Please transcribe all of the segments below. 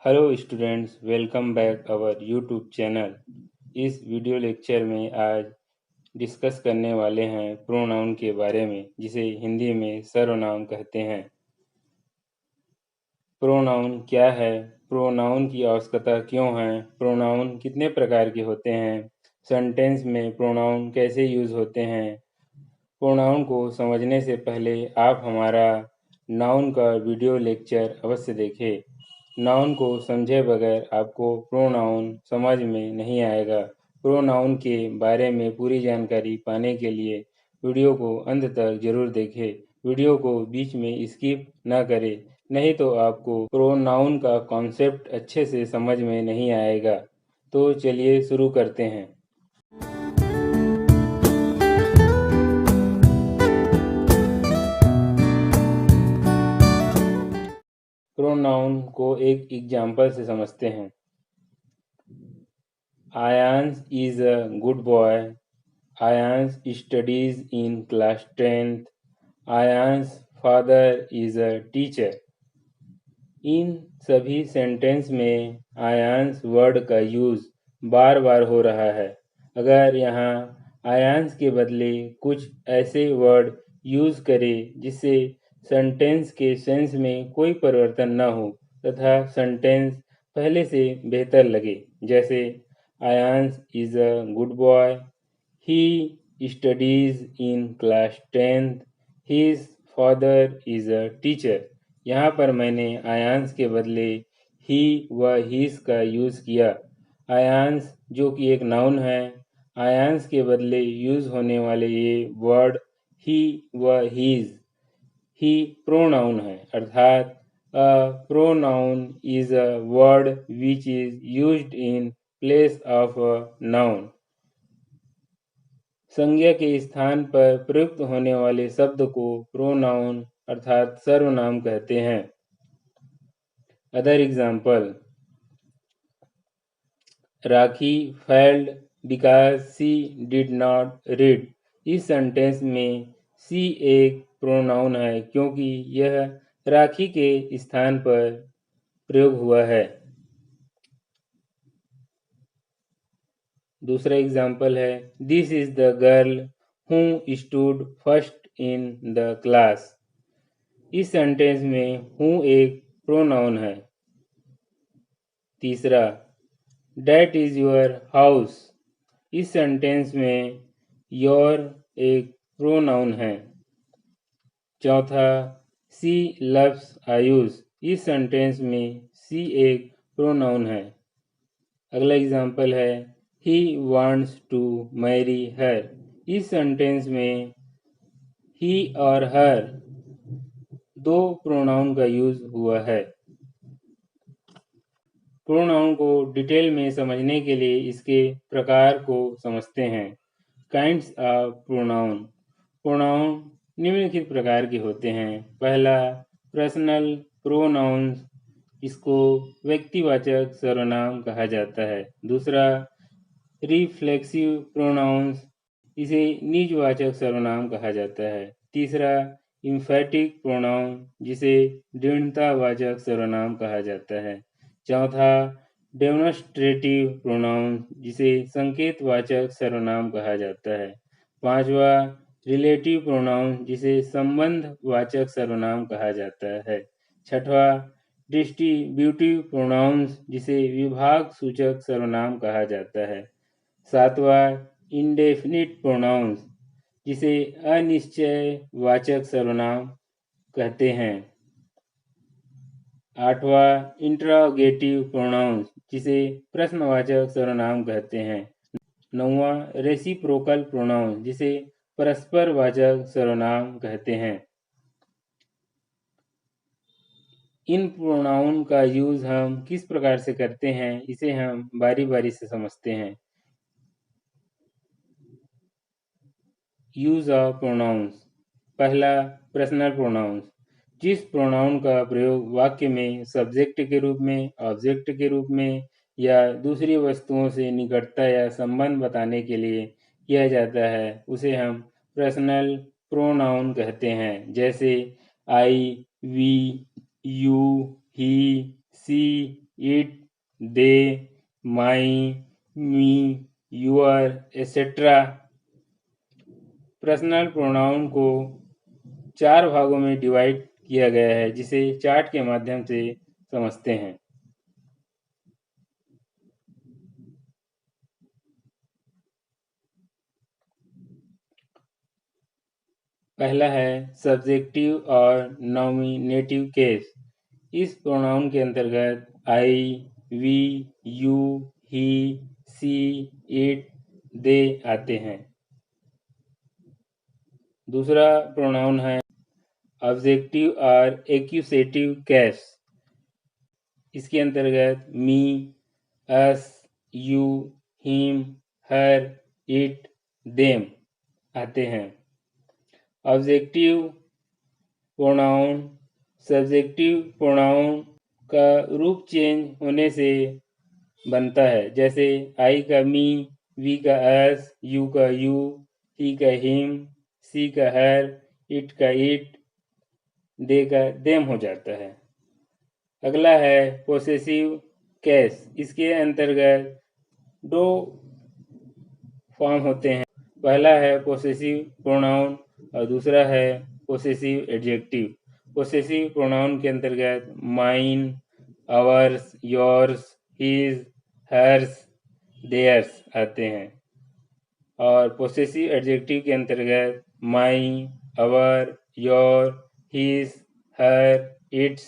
Hello students, welcome back our YouTube channel. इस video lecture में आज डिस्कस करने वाले हैं प्रोनाउन के बारे में, जिसे हिंदी में सर्वनाम कहते हैं। प्रोनाउन क्या है? प्रोनाउन की आवश्यकता क्यों है? प्रोनाउन कितने प्रकार के होते हैं? सेंटेंस में प्रोनाउन कैसे यूज होते हैं? प्रोनाउन को समझने से पहले आप हमारा नाउन का वीडियो लेक्चर अवश्य देखें। नाउन को समझे बगैर आपको प्रोनाउन समझ में नहीं आएगा। प्रोनाउन के बारे में पूरी जानकारी पाने के लिए वीडियो को अंत तक जरूर देखें। वीडियो को बीच में स्किप न करें, नहीं तो आपको प्रोनाउन का कॉन्सेप्ट अच्छे से समझ में नहीं आएगा। तो चलिए शुरू करते हैं। प्रोनाउन को एक एग्जाम्पल से समझते हैं। Aayansh is a good boy. Aayansh studies in class 10th। Aayansh father is a teacher. इन सभी सेंटेंस में आयांश वर्ड का यूज बार बार हो रहा है। अगर यहाँ आयांश के बदले कुछ ऐसे वर्ड यूज करें जिससे सेंटेंस के सेंस में कोई परिवर्तन न हो तथा सेंटेंस पहले से बेहतर लगे, जैसे Aayansh is a good boy, he studies in class 10th, his father is a teacher. यहाँ पर मैंने आयांश के बदले ही व हिज का यूज किया। आयांश जो कि एक नाउन है, आयांश के बदले यूज होने वाले ये वर्ड ही व हिज, ही प्रोनाउन है, अर्थात a pronoun is a word which is used in place of a noun. संज्ञा के स्थान पर प्रयुक्त होने वाले शब्द को प्रोनाउन अर्थात सर्वनाम कहते हैं। Other example, Rakhi failed because she did not read. इस सेंटेंस में सी एक प्रोनाउन है क्योंकि यह राखी के स्थान पर प्रयोग हुआ है। दूसरा एग्जाम्पल है, this is the girl who stood first in the class. इस सेंटेंस में हु एक प्रोनाउन है। तीसरा, दैट इज योर हाउस। इस सेंटेंस में योर एक प्रोनाउन है। चौथा, सी लव्स आयुष। इस सेंटेंस में सी एक प्रोनाउन है। अगला एग्जाम्पल है, he wants to marry her. इस सेंटेंस में ही और हर दो प्रोनाउन का यूज हुआ है। प्रोनाउन को डिटेल में समझने के लिए इसके प्रकार को समझते हैं। Kinds of pronoun. प्रोनाउन निम्नलिखित प्रकार के होते हैं। पहला, पर्सनल प्रोनाउंस, इसको व्यक्तिवाचक सर्वनाम कहा जाता है। दूसरा, रिफ्लेक्सिव प्रोनाउंस, इसे निजवाचक सर्वनाम कहा जाता है। तीसरा, इम्फेटिक प्रोनाउन, जिसे दृढ़तावाचक सर्वनाम कहा जाता है। चौथा, डेमोन्स्ट्रेटिव प्रोनाउन, जिसे संकेतवाचक सर्वनाम कहा जाता है। पांचवा, रिलेटिव प्रोनाउन, जिसे संबंधवाचक सर्वनाम कहा जाता है। छठवा, डिस्ट्रीब्यूटिव प्रोनाउंस, जिसे विभाग सूचक सर्वनाम कहा जाता है। सातवां, इंडेफिनिट प्रोनाउंस, जिसे अनिश्चयवाचक सर्वनाम कहते हैं। आठवां, इंट्रोगेटिव प्रोनाउंस, जिसे प्रश्नवाचक सर्वनाम कहते हैं। नौवां, रेसिप्रोकल प्रोनाउंस, जिसे परस्परवाचक सर्वनाम कहते हैं। इन प्रोनाउन का यूज हम किस प्रकार से करते हैं, इसे हम बारी बारी से समझते हैं। Use of pronouns. पहला, पर्सनल प्रोनाउंस, जिस प्रोनाउन का प्रयोग वाक्य में सब्जेक्ट के रूप में, ऑब्जेक्ट के रूप में या दूसरी वस्तुओं से निकटता या संबंध बताने के लिए किया जाता है, उसे हम पर्सनल प्रोनाउन कहते हैं। जैसे I, we, you, he, she, it, they, my, me, your, etcetera. Personal pronoun को 4 भागों में डिवाइड किया गया है, जिसे चार्ट के माध्यम से समझते हैं। पहला है सब्जेक्टिव और नॉमिनेटिव केस। इस प्रोनाउन के अंतर्गत I, we, you, he, she, it, they आते हैं। दूसरा प्रोनाउन है ऑब्जेक्टिव और एक्यूसेटिव केस। इसके अंतर्गत me, us, you, him, her, it, them आते हैं। ऑब्जेक्टिव प्रोनाउन सब्जेक्टिव प्रोनाउन का रूप चेंज होने से बनता है, जैसे आई का मी, वी का अस, यू का यू, ही का हिम, सी का हर, इट का इट, दे का देम हो जाता है। अगला है पोसेसिव केस। इसके अंतर्गत 2 फॉर्म होते हैं। पहला है पोसेसिव प्रोनाउन और दूसरा है पोसेसिव एडजेक्टिव। पोसेसिव प्रोनाउन के अंतर्गत mine, ours, yours, his, hers, theirs आते हैं। और पोसेसिव एडजेक्टिव के अंतर्गत my, our, your, his, her, its,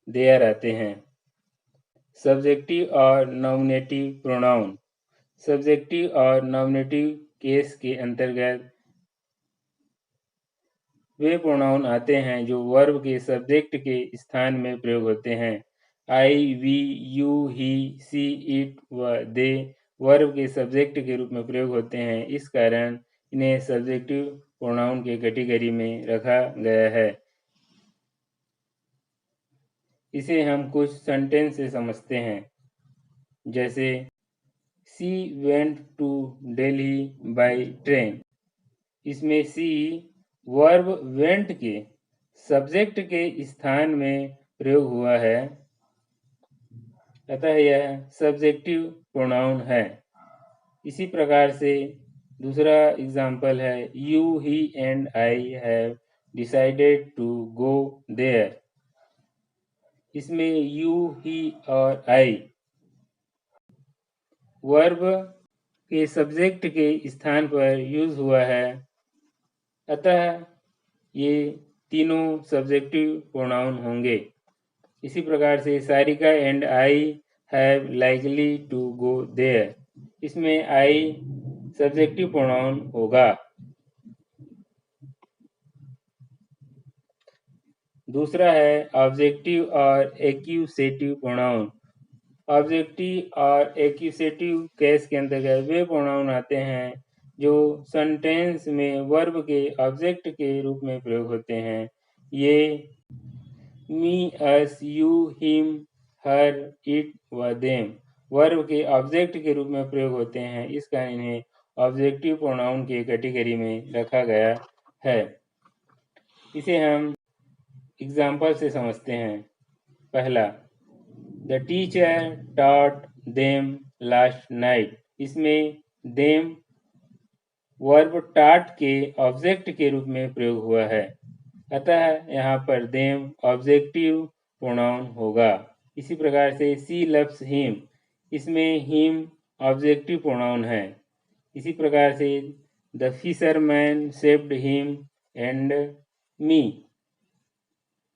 their आते हैं। सब्जेक्टिव और नॉमिनेटिव प्रोनाउन। सब्जेक्टिव और नॉमिनेटिव केस के अंतर्गत वे प्रोनाउन आते हैं जो वर्ब के सब्जेक्ट के स्थान में प्रयोग होते हैं। I, we, you, he, she, it व दे वर्ब के सब्जेक्ट के रूप में प्रयोग होते हैं। इस कारण इन्हें सब्जेक्टिव प्रोनाउन के कैटेगरी में रखा गया है। इसे हम कुछ सेंटेंस से समझते हैं, जैसे she went to Delhi by train. इसमें सी वर्ब वेंट के सब्जेक्ट के स्थान में प्रयोग हुआ है, अतः यह सब्जेक्टिव प्रोनाउन है। इसी प्रकार से दूसरा एग्जाम्पल है you, he and I have decided to go there. इसमें यू, ही और आई वर्ब के सब्जेक्ट के स्थान पर यूज हुआ है, अतः ये तीनों सब्जेक्टिव प्रोनाउन होंगे। इसी प्रकार से Sarika and I have likely to go there. इसमें आई सब्जेक्टिव प्रोनाउन होगा। दूसरा है ऑब्जेक्टिव और एक्यूसेटिव प्रोनाउन। ऑब्जेक्टिव और एक्यूसेटिव केस के अंतर्गत वे प्रोनाउन आते हैं जो सेंटेंस में वर्ब के ऑब्जेक्ट के रूप में प्रयोग होते हैं। ये मी, us, you, him, her, it व देम वर्ब के ऑब्जेक्ट के रूप में प्रयोग होते हैं। इस कारण इन्हें ऑब्जेक्टिव प्रोनाउन के कैटेगरी में रखा गया है। इसे हम एग्जाम्पल से समझते हैं। पहला, the teacher taught them last night. इसमें देम वर्ब टॉट के ऑब्जेक्ट के रूप में प्रयोग हुआ है, अतः यहाँ पर देम ऑब्जेक्टिव प्रोनाउन होगा। इसी प्रकार से सी लव्स हिम। इसमें हिम ऑब्जेक्टिव प्रोनाउन है। इसी प्रकार से the fisherman saved him and me.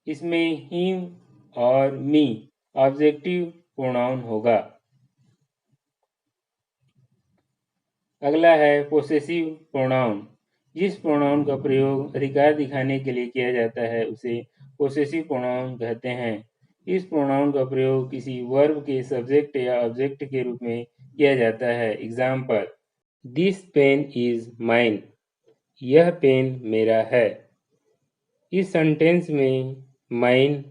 इसमें हिम और मी ऑब्जेक्टिव प्रोनाउन होगा। अगला है पोसेसिव प्रोनाउन। जिस प्रोनाउन का प्रयोग अधिकार दिखाने के लिए किया जाता है उसे पोसेसिव प्रोनाउन कहते हैं। इस प्रोनाउन का प्रयोग किसी वर्ब के सब्जेक्ट या ऑब्जेक्ट के रूप में किया जाता है। Example, this pen is mine. यह पेन मेरा है। इस सेंटेंस में माइन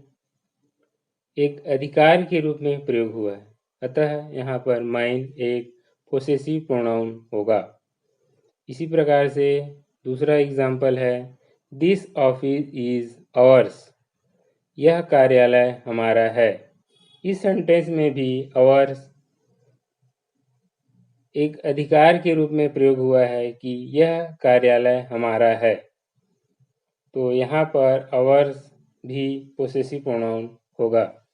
एक अधिकार के रूप में प्रयोग हुआ है, अतः यहाँ पर माइन एक पोसेसिव प्रोनाउन होगा। इसी प्रकार से दूसरा एग्जाम्पल है दिस ऑफिस इज आवर्स। यह कार्यालय हमारा है। इस सेंटेंस में भी आवर्स एक अधिकार के रूप में प्रयोग हुआ है कि यह कार्यालय हमारा है। तो यहाँ पर आवर्स भी पोसेसिव प्रोनाउन होगा।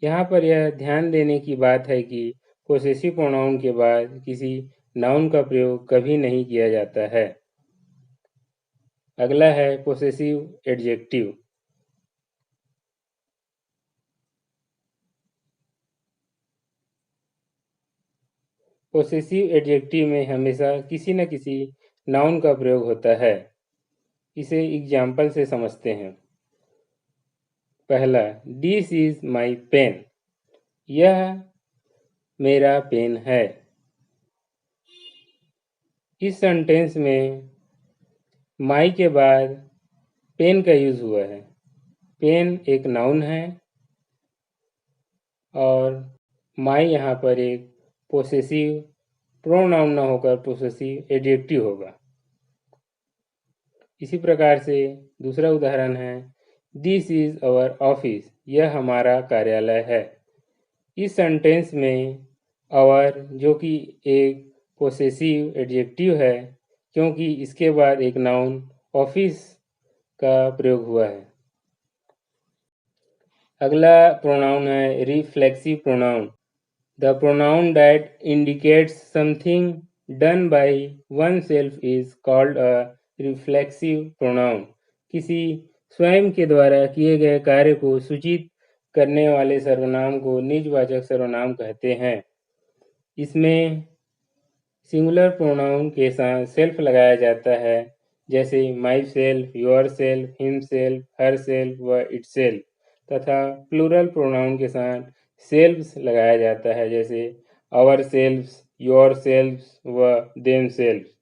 यहाँ पर यह ध्यान देने की बात है कि पोसेसिव प्रोनाउन के बाद किसी नाउन का प्रयोग कभी नहीं किया जाता है। अगला है पोसेसिव एडजेक्टिव। पोसेसिव एडजेक्टिव में हमेशा किसी न किसी नाउन का प्रयोग होता है। इसे एग्जाम्पल से समझते हैं। पहला, दिस इज माई पेन। यह मेरा पेन है। इस सेंटेंस में माई के बाद पेन का यूज हुआ है। पेन एक नाउन है और माई यहाँ पर एक पोसेसिव प्रोनाउन न होकर पोसेसिव एडजेक्टिव होगा। इसी प्रकार से दूसरा उदाहरण है, दिस इज अवर ऑफिस। यह हमारा कार्यालय है। इस सेंटेंस में अवर जो कि एक पोसेसिव एडजेक्टिव है, क्योंकि इसके बाद एक नाउन ऑफिस का प्रयोग हुआ है। अगला प्रोनाउन है reflexive pronoun. The pronoun that indicates something done by oneself is called a reflexive pronoun। किसी स्वयं के द्वारा किए गए कार्य को सूचित करने वाले सर्वनाम को निजवाचक सर्वनाम कहते हैं। इसमें सिंगुलर प्रोनाउन के साथ सेल्फ लगाया जाता है, जैसे my self, your self, him self, her self व इट सेल्फ, तथा प्लूरल प्रोनाउन के साथ सेल्फ्स लगाया जाता है, जैसे आवर सेल्फ्स, योर सेल्फ्स व देम सेल्फ्स।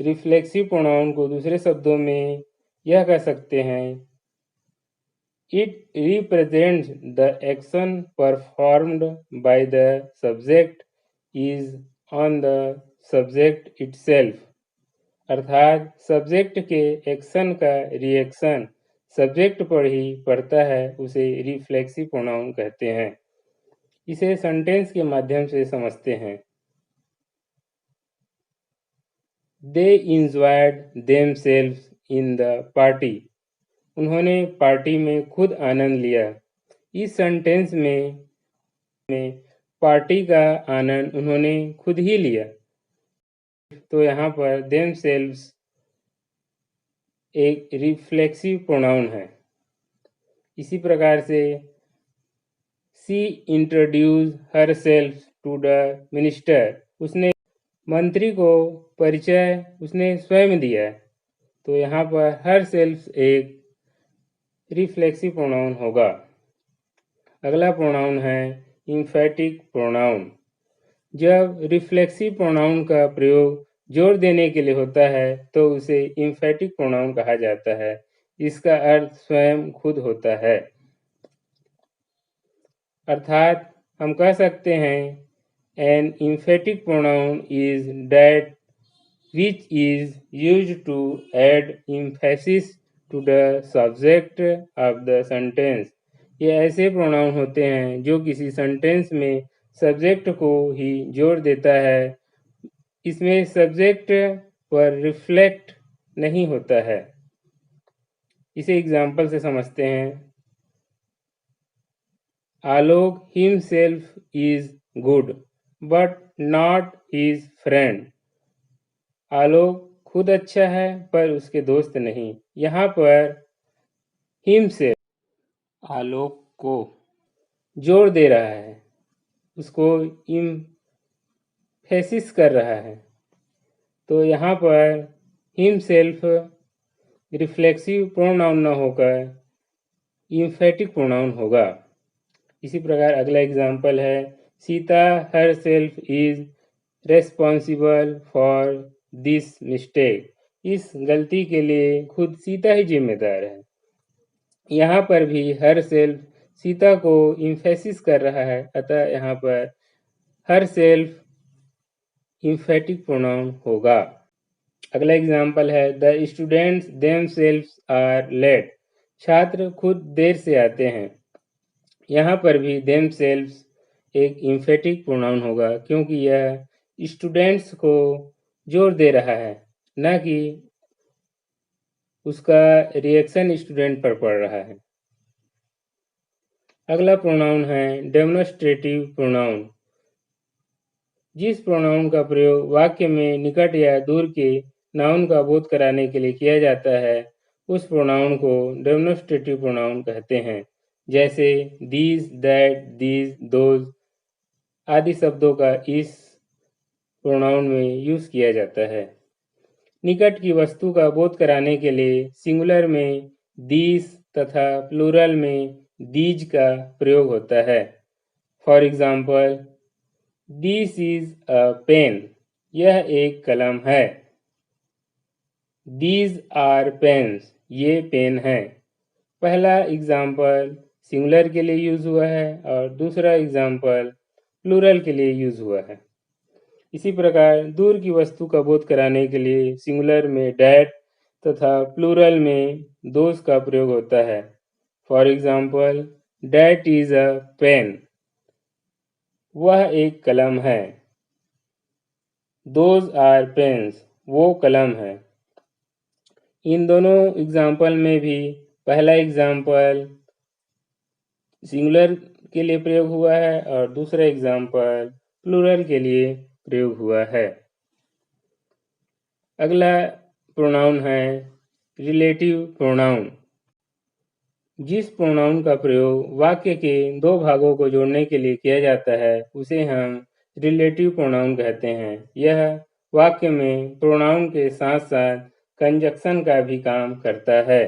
रिफ्लेक्सिव प्रोनाउन को दूसरे शब्दों में यह कह सकते हैं, it represents the action performed by the subject is on the subject itself. अर्थात सब्जेक्ट के एक्शन का रिएक्शन सब्जेक्ट पर ही पड़ता है, उसे रिफ्लेक्सिव प्रोनाउन कहते हैं। इसे सेंटेंस के माध्यम से समझते हैं। They enjoyed themselves in the party. उन्होंने पार्टी में खुद आनंद लिया। इस सेंटेंस में पार्टी का आनंद उन्होंने खुद ही लिया। तो यहाँ पर देमसेल्व्स एक रिफ्लेक्सिव प्रोनाउन है। इसी प्रकार से she introduce herself to the minister. उसने मंत्री को परिचय उसने स्वयं दिया। तो यहाँ पर हर सेल्फ एक रिफ्लेक्सिव प्रोनाउन होगा। अगला प्रोनाउन है इम्फेटिक प्रोनाउन। जब रिफ्लेक्सिव प्रोनाउन का प्रयोग जोर देने के लिए होता है तो उसे इम्फेटिक प्रोनाउन कहा जाता है। इसका अर्थ स्वयं खुद होता है। अर्थात हम कह सकते हैं, an emphatic pronoun is that which is used to add emphasis to the subject of the sentence। ये ऐसे प्रोनाउन होते हैं जो किसी सेंटेंस में सब्जेक्ट को ही जोड़ देता है। इसमें सब्जेक्ट पर रिफ्लेक्ट नहीं होता है। इसे एग्जाम्पल से समझते हैं। Alok himself is good but not his friend. Alok खुद अच्छा है पर उसके दोस्त नहीं। यहाँ पर हिम से आलोक को जोर दे रहा है, उसको इम्फेसिस कर रहा है। तो यहाँ per him self reflexive pronoun न होकर इम्फेटिक प्रोनाउन होगा। इसी प्रकार अगला एग्जाम्पल है, Sita her self is responsible for this mistake. इस गलती के लिए खुद सीता ही जिम्मेदार है। यहाँ पर भी हर सेल्फ सीता को इम्फेसिस कर रहा है, अतः यहाँ पर हर सेल्फ इम्फेटिक प्रोनाउन होगा। अगला एग्जाम्पल है, the students themselves are late. छात्र खुद देर से आते हैं। यहाँ पर भी themselves एक इम्फेटिक प्रोनाउन होगा क्योंकि यह स्टूडेंट्स को जोर दे रहा है, न कि उसका रिएक्शन स्टूडेंट पर पड़ रहा है। अगला प्रोनाउन है डेमोन्स्ट्रेटिव प्रोनाउन। जिस प्रोनाउन का प्रयोग वाक्य में निकट या दूर के नाउन का बोध कराने के लिए किया जाता है, उस प्रोनाउन को डेमोन्स्ट्रेटिव प्रोनाउन कहते हैं। जैसे दीज, दैट, दीज, दोज आदि शब्दों का इस प्रोनाउन में यूज किया जाता है। निकट की वस्तु का बोध कराने के लिए सिंगुलर में दीज तथा प्लूरल में दीज का प्रयोग होता है। For example, this is a pen, यह एक कलम है। दीज आर पेन्स, ये पेन है। पहला एग्जाम्पल सिंगुलर के लिए यूज हुआ है और दूसरा एग्जाम्पल प्लूरल के लिए यूज हुआ है। इसी प्रकार दूर की वस्तु का बोध कराने के लिए सिंगुलर में डैट तथा प्लूरल में दोज का प्रयोग होता है। For example, that is a pen, वह एक कलम है। दोज आर पेन्स, वो कलम है। इन दोनों एग्जाम्पल में भी पहला एग्जाम्पल सिंगुलर के लिए प्रयोग हुआ है और दूसरा एग्जाम्पल प्लूरल के लिए प्रयोग हुआ है। अगला प्रोनाउन है रिलेटिव प्रोनाउन। जिस प्रोनाउन का प्रयोग वाक्य के दो भागों को जोड़ने के लिए किया जाता है, उसे हम रिलेटिव प्रोनाउन कहते हैं। यह वाक्य में प्रोनाउन के साथ साथ कंजक्शन का भी काम करता है।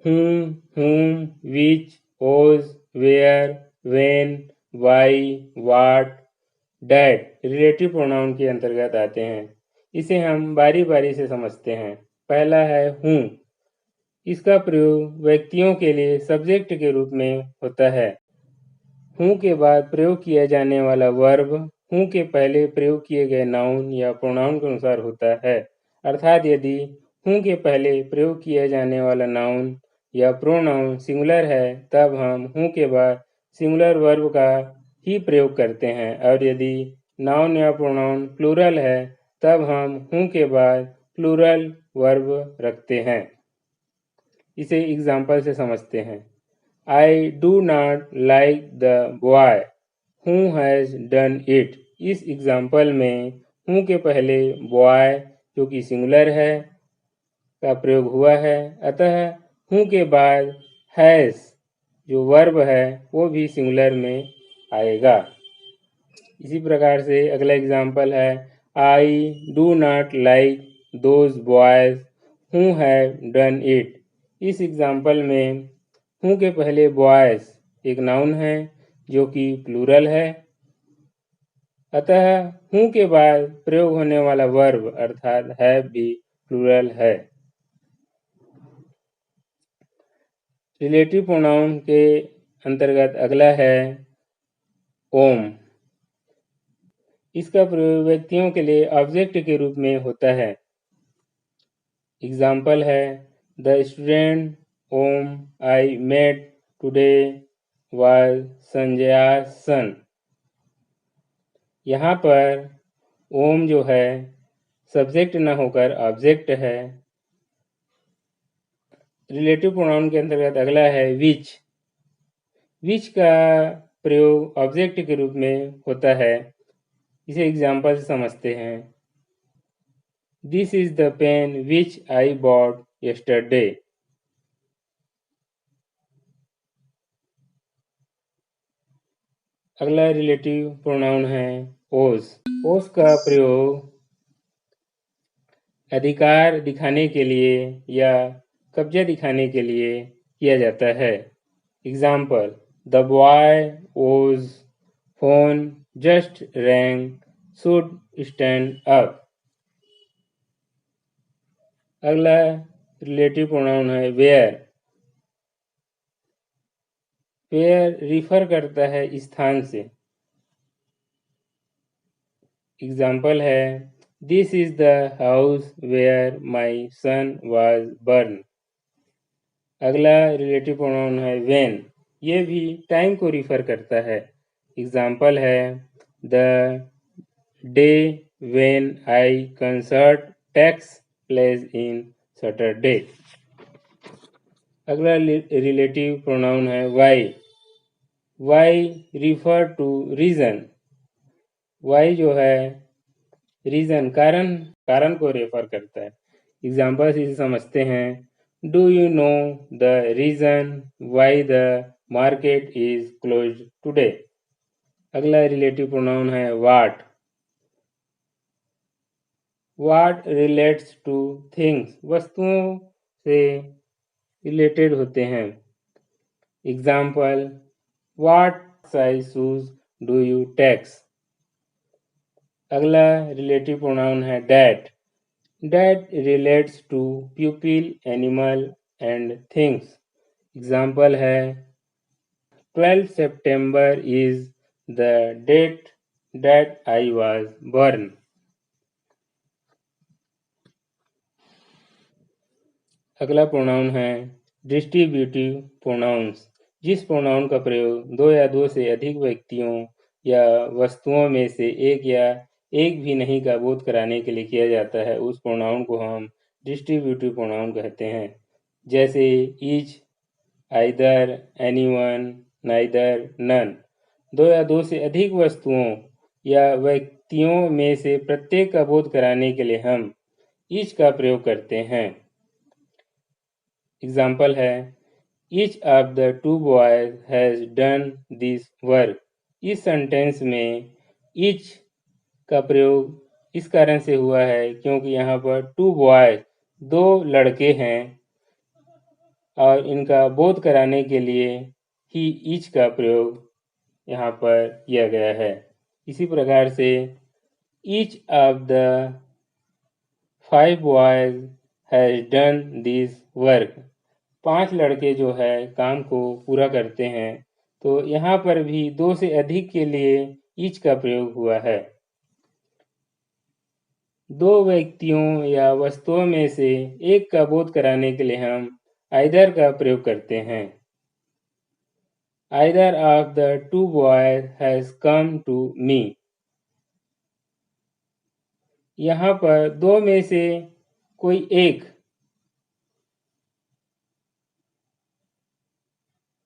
whom, which, whose, where, when, why, what, that relative pronoun के अंतर्गत आते हैं। इसे हम बारी बारी से समझते हैं। पहला है whom। इसका प्रयोग व्यक्तियों के लिए सब्जेक्ट के रूप में होता है। हूँ के बाद प्रयोग किया जाने वाला वर्ब हूँ के पहले प्रयोग किए गए नाउन या प्रोनाउन के अनुसार होता है। अर्थात यदि हूँ के पहले प्रयोग किया जाने वाला नाउन या प्रोनाउन सिंगुलर है, तब हम हूँ के बाद सिंगुलर वर्ब का ही प्रयोग करते हैं, और यदि नाउन या प्रोनाउन प्लूरल है, तब हम हूँ के बाद प्लूरल वर्ब रखते हैं। इसे एग्जाम्पल से समझते हैं। I do not like the boy who has done it। इस एग्जाम्पल में who के पहले boy जो कि सिंगुलर है का प्रयोग हुआ है, अतः who के बाद has जो वर्ब है वो भी सिंगुलर में आएगा। इसी प्रकार से अगला एग्जाम्पल है I do not like those boys who have done it। इस एग्जाम्पल में हूँ के पहले बॉयज एक नाउन है जो कि प्लूरल है, अतः हूँ के बाद प्रयोग होने वाला वर्ब अर्थात हैव भी प्लूरल है। रिलेटिव प्रोनाउन के अंतर्गत अगला है ओम। इसका प्रयोग व्यक्तियों के लिए ऑब्जेक्ट के रूप में होता है। एग्जाम्पल है the student whom I met today was Sanjaya's son। यहाँ पर ओम जो है सब्जेक्ट न होकर ऑब्जेक्ट है। रिलेटिव प्रोनाउन के अंतर्गत अगला है विच। विच का प्रयोग ऑब्जेक्ट के रूप में होता है। इसे एग्जाम्पल से समझते हैं। This is the pen which I bought yesterday. अगला रिलेटिव प्रोनाउन है ओस। ओस का प्रयोग अधिकार दिखाने के लिए या कब्जा दिखाने के लिए किया जाता है। Example the boy whose phone just rang should stand up. अगला रिलेटिव प्रोनाउन है वेयर। वेयर रिफर करता है स्थान से। एग्जाम्पल है this is the house where my son was born. अगला रिलेटिव प्रोनाउन है व्हेन। ये भी टाइम को रिफर करता है। एग्जाम्पल है the day when I concert takes place in Saturday. अगला रिलेटिव प्रोनाउन है why. Why refer to reason. Why जो है रीजन कारण को रेफर करता है। एग्जाम्पल इसे समझते हैं। Do you know the reason why the market is close today. अगला रिलेटिव प्रोनाउन है what. What relates to things, वस्तुओं से रिलेटेड होते हैं। Example what size shoes do you takes. अगला रिलेटिव प्रोनाउन है that. That relates to people, animal and things. Example है 12 September is the date that I was born. अगला pronoun है distributive pronounce. जिस प्रोनाउन का प्रयोग दो या दो से अधिक व्यक्तियों या वस्तुओं में से एक या एक भी नहीं का बोध कराने के लिए किया जाता है, उस प्रोनाउन को हम डिस्ट्रीब्यूटिव प्रोनाउन कहते हैं। जैसे each, either, anyone, neither, none. दो या दो से अधिक वस्तुओं या व्यक्तियों में से प्रत्येक का बोध कराने के लिए हम ईच का प्रयोग करते हैं। एग्जाम्पल है each of the two boys has done this work. इस सेंटेंस में ईच का प्रयोग इस कारण से हुआ है क्योंकि यहाँ पर टू बॉयज, दो लड़के हैं और इनका बोध कराने के लिए ही ईच का प्रयोग यहाँ पर किया गया है। इसी प्रकार से each of the 5 boys has done this work. 5 लड़के जो है काम को पूरा करते हैं, तो यहाँ पर भी दो से अधिक के लिए ईच का प्रयोग हुआ है। दो व्यक्तियों या वस्तुओं में से एक का बोध कराने के लिए हम आइदर का प्रयोग करते हैं। Either of the two boys has come to me। यहाँ पर दो में से कोई एक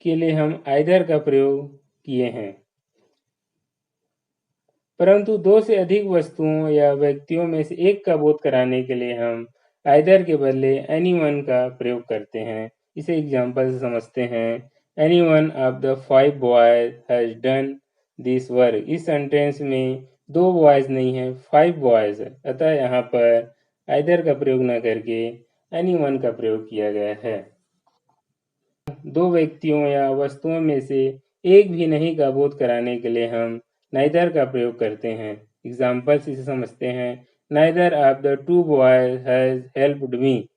के लिए हम आइदर का प्रयोग किए हैं, परंतु दो से अधिक वस्तुओं या व्यक्तियों में से एक का बोध कराने के लिए हम आइदर के बदले एनीवन का प्रयोग करते हैं। इसे एग्जाम्पल से समझते हैं। Anyone of the 5 boys has done this work. इस सेंटेंस में 2 बॉयज नहीं है, 5 बॉयज है, अतः यहाँ पर आइदर का प्रयोग न करके एनीवन का प्रयोग किया गया है। दो व्यक्तियों या वस्तुओं में से एक भी नहीं का बोध कराने के लिए हम नाइदर का प्रयोग करते हैं। एग्जाम्पल इसे समझते हैं। Neither of the two boys has helped मी।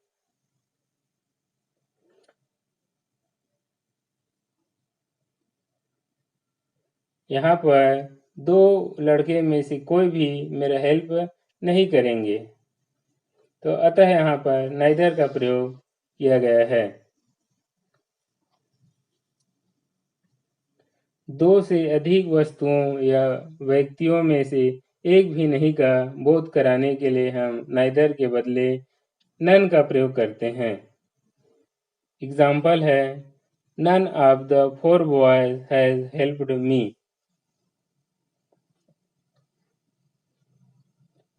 यहाँ पर दो लड़के में से कोई भी मेरा हेल्प नहीं करेंगे, तो अतः यहाँ पर नाइदर का प्रयोग किया गया है। दो से अधिक वस्तुओं या व्यक्तियों में से एक भी नहीं का बोध कराने के लिए हम नाइदर के बदले नन का प्रयोग करते हैं। एग्जाम्पल है none of the 4 boys has helped me.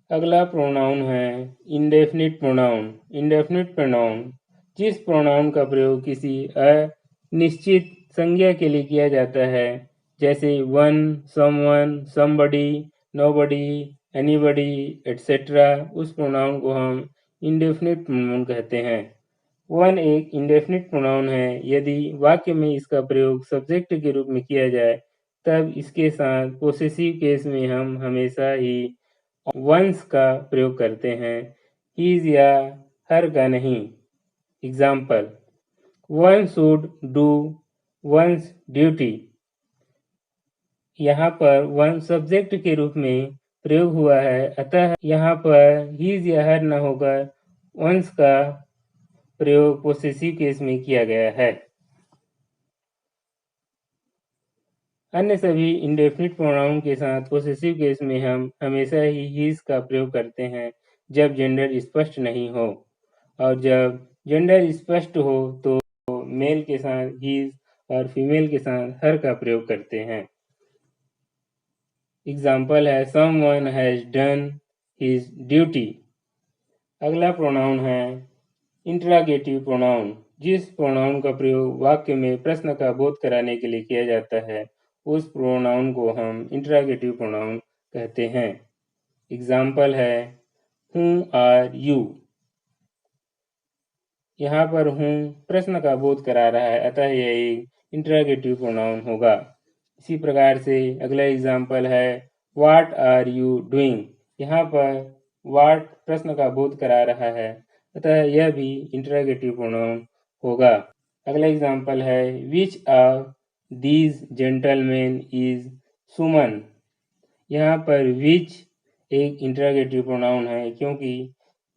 अगला प्रोनाउन है इंडेफिनिट प्रोनाउन। इंडेफिनिट प्रोनाउन जिस प्रोनाउन का प्रयोग किसी अनिश्चित संज्ञा के लिए किया जाता है, जैसे one, someone, somebody, nobody, anybody etcetera, उस प्रोनाउन को हम इंडेफिनिट प्रोनाउन कहते हैं। वन एक इंडेफिनिट प्रोनाउन है यदि वाक्य में इसका प्रयोग सब्जेक्ट के रूप में किया जाए, तब इसके साथ पोसेसिव केस में हम हमेशा ही वंस का प्रयोग करते हैं, हीज या हर का नहीं। Example one should do once duty. यहाँ पर वन सब्जेक्ट के रूप में प्रयोग हुआ है, अतः यहाँ पर हीज या हर न होकर वंस का प्रयोग पोसेसिव केस में किया गया है। अन्य सभी इंडेफिनिट प्रोनाउन के साथ पोसेसिव केस में हम हमेशा ही हिज का प्रयोग करते हैं जब जेंडर स्पष्ट नहीं हो, और जब जेंडर स्पष्ट हो तो मेल के साथ हिज और फीमेल के साथ हर का प्रयोग करते हैं। एग्जाम्पल है someone has done his duty. अगला प्रोनाउन है इंटरोगेटिव प्रोनाउन। जिस प्रोनाउन का प्रयोग वाक्य में प्रश्न का बोध कराने के लिए किया जाता है उस प्रोनाउन को हम इंटरोगेटिव प्रोनाउन कहते हैं। एग्जाम्पल है हु आर यू। यहाँ पर हूँ प्रश्न का बोध करा रहा है, अतः यह एक इंटरोगेटिव प्रोनाउन होगा। इसी प्रकार से अगला एग्जाम्पल है व्हाट आर यू डूइंग। यहाँ पर व्हाट प्रश्न का बोध करा रहा है, अतः यह भी इंटरोगेटिव प्रोनाउन होगा। अगला एग्जाम्पल है which of these gentleman is Suman. यहाँ पर विच एक इंटरोगेटिव प्रोनाउन है क्योंकि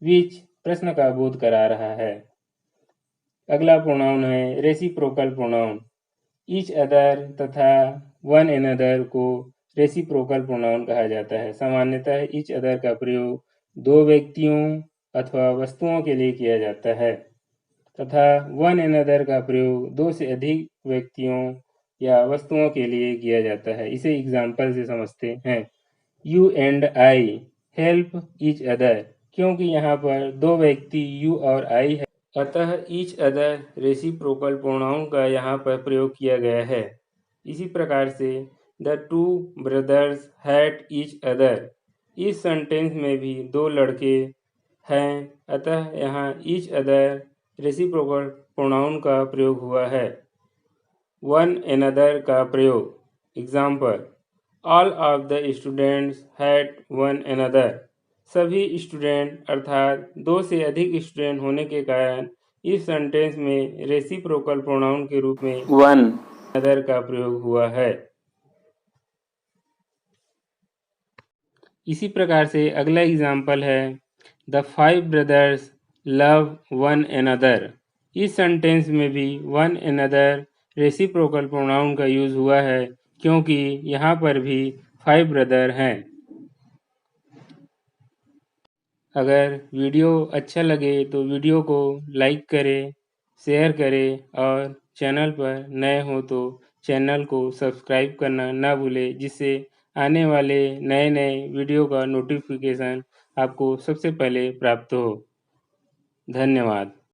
विच प्रश्न का बोध करा रहा है। अगला प्रोनाउन है रेसिप्रोकल प्रोनाउन। ईच अदर तथा वन एनदर को रेसिप्रोकल प्रोनाउन कहा जाता है। सामान्यतः ईच अदर का प्रयोग दो व्यक्तियों अथवा वस्तुओं के लिए किया जाता है तथा वन एनदर का प्रयोग दो से अधिक व्यक्तियों या वस्तुओं के लिए किया जाता है। इसे एग्जाम्पल से समझते हैं। You and I help each other. क्योंकि यहाँ पर दो व्यक्ति यू और आई है, अतः ईच अदर रेसिप्रोकल प्रोनाउन का यहाँ पर प्रयोग किया गया है। इसी प्रकार से the two brothers hat each other. इस सेंटेंस में भी दो लड़के हैं, अतः यहाँ ईच अदर रेसिप्रोकल प्रोनाउन का प्रयोग हुआ है। वन एनदर का प्रयोग। Example all of the students had one another. सभी स्टूडेंट अर्थात दो से अधिक स्टूडेंट होने के कारण इस सेंटेंस में रेसिप्रोकल प्रोनाउन के रूप में वन अदर का प्रयोग हुआ है। इसी प्रकार से अगला एग्जाम्पल है the five brothers love one another. इस सेंटेंस में भी वन एनदर रेसिप्रोकल प्रोनाउन का यूज हुआ है क्योंकि यहाँ पर भी 5 ब्रदर हैं। अगर वीडियो अच्छा लगे तो वीडियो को लाइक करें, शेयर करें और चैनल पर नए हो तो चैनल को सब्सक्राइब करना ना भूलें, जिससे आने वाले नए नए वीडियो का नोटिफिकेशन आपको सबसे पहले प्राप्त हो। धन्यवाद।